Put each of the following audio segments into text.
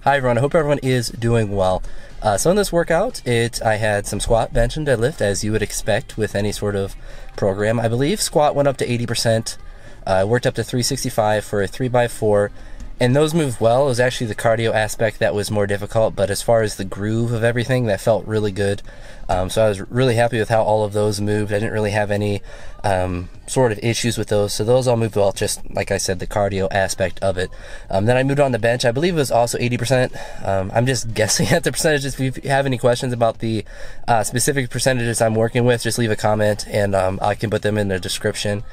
Hi everyone, I hope everyone is doing well. So in this workout, I had some squat, bench, and deadlift, as you would expect with any sort of program. I believe squat went up to 80%, worked up to 365 for a 3x4, and those moved well. It was actually the cardio aspect that was more difficult, but as far as the groove of everything, that felt really good. So I was really happy with how all of those moved. I didn't really have any sort of issues with those, so those all moved well, just like I said, the cardio aspect of it. Then I moved on to bench. I believe it was also 80%. I'm just guessing at the percentages. If you have any questions about the specific percentages I'm working with, just leave a comment and I can put them in the description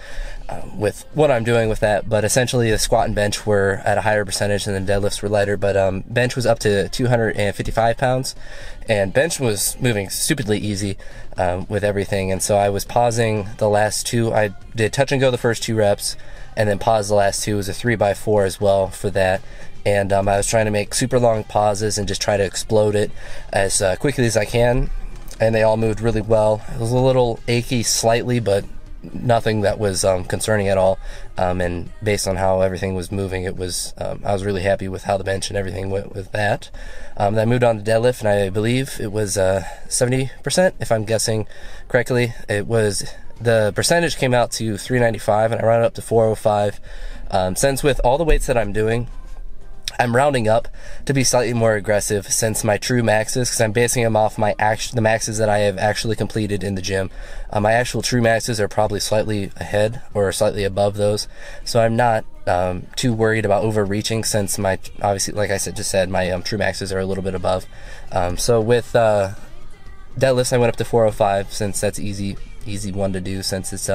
with what I'm doing with that. But essentially the squat and bench were at a higher percentage and the deadlifts were lighter, but bench was up to 255 pounds and bench was moving stupidly easy with everything. And so I was pausing the last two. I did touch and go the first 2 reps and then pause the last 2. It was a 3x4 as well for that. And I was trying to make super long pauses and just try to explode it as quickly as I can, and they all moved really well. It was a little achy slightly, but nothing that was concerning at all. And based on how everything was moving, it was I was really happy with how the bench and everything went with that. Then I moved on to deadlift, and I believe it was 70%, if I'm guessing correctly. It was, the percentage came out to 395 and I rounded up to 405. Since with all the weights that I'm doing, I'm rounding up to be slightly more aggressive since my true maxes, because I'm basing them off the maxes that I have actually completed in the gym. My actual true maxes are probably slightly ahead or slightly above those, so I'm not too worried about overreaching, since my, obviously, like I just said, my true maxes are a little bit above. So with deadlifts, I went up to 405, since that's easy one to do, since it's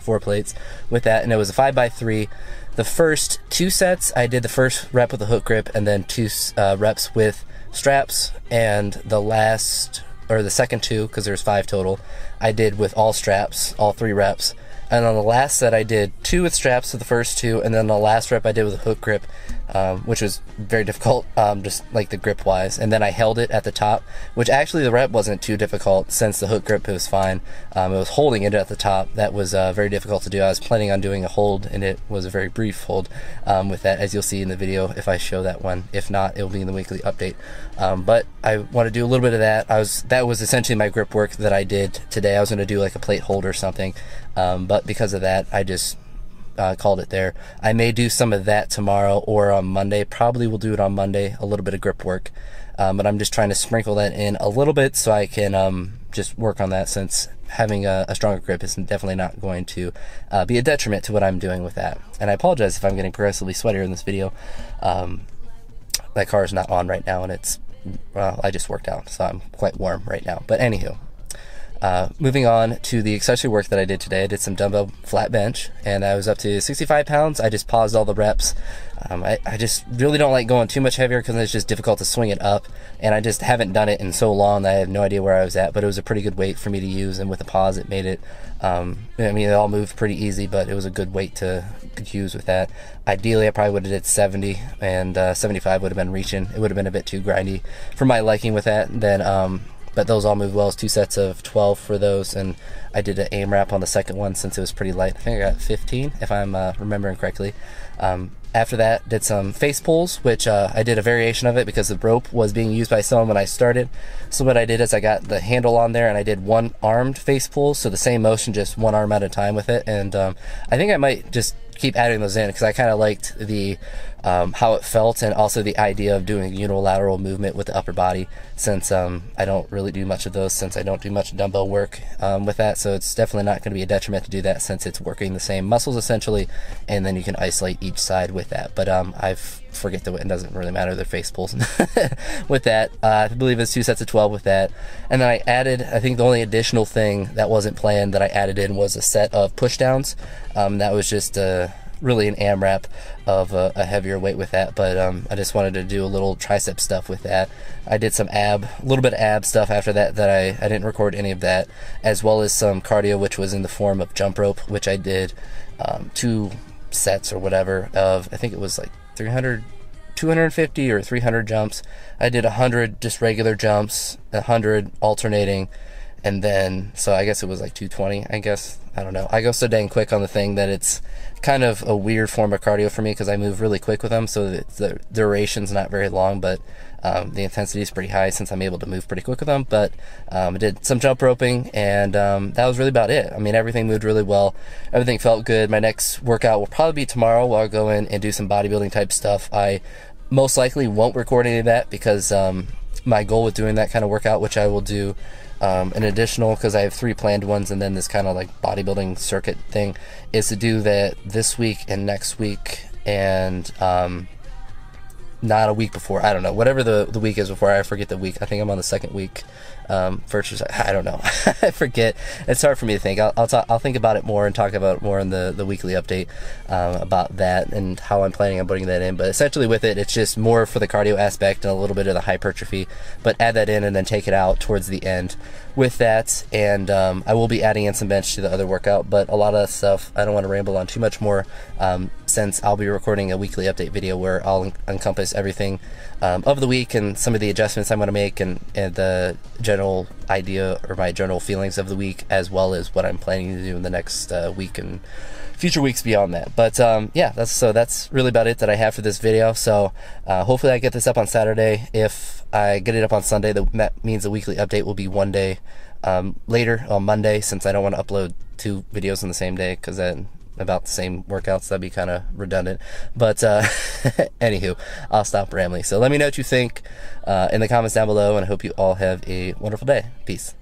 4 plates with that, and it was a 5x3. The first 2 sets, I did the first rep with a hook grip and then 2 reps with straps, and the last, or the second 2, because there's 5 total, I did with all straps, all 3 reps. And on the last set, I did 2 with straps for the first 2, and then the last rep I did with a hook grip, which was very difficult, just like the grip wise. And then I held it at the top, which actually the rep wasn't too difficult since the hook grip was fine. It was holding it at the top that was very difficult to do. I was planning on doing a hold, and it was a very brief hold with that, as you'll see in the video if I show that one. If not, it'll be in the weekly update. But I want to do a little bit of that. That was essentially my grip work that I did today. I was going to do like a plate hold or something, but because of that, I just called it there. I may do some of that tomorrow or on Monday. Probably will do it on Monday, a little bit of grip work, but I'm just trying to sprinkle that in a little bit so I can just work on that, since having a stronger grip is definitely not going to be a detriment to what I'm doing with that. And I apologize if I'm getting progressively sweatier in this video. My car is not on right now, and it's, well, I just worked out, so I'm quite warm right now. But anywho, moving on to the accessory work that I did today. I did some dumbbell flat bench, and I was up to 65 pounds. I just paused all the reps. I just really don't like going too much heavier because it's just difficult to swing it up, and I just haven't done it in so long that I have no idea where I was at, but it was a pretty good weight for me to use, and with a pause it made it, I mean, it all moved pretty easy, but it was a good weight to use with that. Ideally, I probably would have did 70, and 75 would have been reaching. It would have been a bit too grindy for my liking with that. Then but those all moved well. It's 2 sets of 12 for those, and I did an AMRAP on the second one since it was pretty light. I think I got 15 if I'm remembering correctly. After that, did some face pulls, which I did a variation of it because the rope was being used by someone when I started. So what I did is I got the handle on there and I did 1 armed face pull, so the same motion, just 1 arm at a time with it. And I think I might just keep adding those in because I kind of liked the how it felt, and also the idea of doing unilateral movement with the upper body, since I don't really do much of those, since I don't do much dumbbell work with that. So it's definitely not going to be a detriment to do that, since it's working the same muscles essentially, and then you can isolate each side with that. But I forget it doesn't really matter, the face pulls with that. I believe it's 2 sets of 12 with that. And then I added, I think the only additional thing that wasn't planned that I added in was a set of push downs. That was just really an AMRAP of a heavier weight with that, but I just wanted to do a little tricep stuff with that. I did some a little bit of ab stuff after that I didn't record any of that, as well as some cardio, which was in the form of jump rope, which I did 2 sets or whatever of, I think it was like 250 or 300 jumps. I did 100 just regular jumps, 100 alternating, And then, so I guess it was like 220, I guess. I don't know. I go so dang quick on the thing that it's kind of a weird form of cardio for me because I move really quick with them, so the duration's not very long, but the intensity is pretty high since I'm able to move pretty quick with them. But I did some jump roping, and that was really about it. I mean, everything moved really well. Everything felt good. My next workout will probably be tomorrow, where I'll go in and do some bodybuilding type stuff. I most likely won't record any of that because my goal with doing that kind of workout, which I will do an additional, because I have 3 planned ones and then this kind of like bodybuilding circuit thing, is to do that this week and next week, and not a week before. I don't know, whatever the week is before. I forget the week. I think I'm on the 2nd week. First, I don't know. I forget. It's hard for me to think. I'll think about it more and talk about it more in the weekly update about that and how I'm planning on putting that in. But essentially with it, it's just more for the cardio aspect and a little bit of the hypertrophy, but add that in and then take it out towards the end with that. And I will be adding in some bench to the other workout, but a lot of that stuff I don't want to ramble on too much more, since I'll be recording a weekly update video where I'll encompass everything of the week and some of the adjustments I'm going to make, and the general idea or my general feelings of the week, as well as what I'm planning to do in the next week and future weeks beyond that. But yeah, that's really about it that I have for this video. So hopefully I get this up on Saturday. If I get it up on Sunday, that means the weekly update will be one day later on Monday, since I don't want to upload 2 videos on the same day, because then about the same workouts, that'd be kind of redundant. But anywho, I'll stop rambling. So let me know what you think in the comments down below, and I hope you all have a wonderful day. Peace.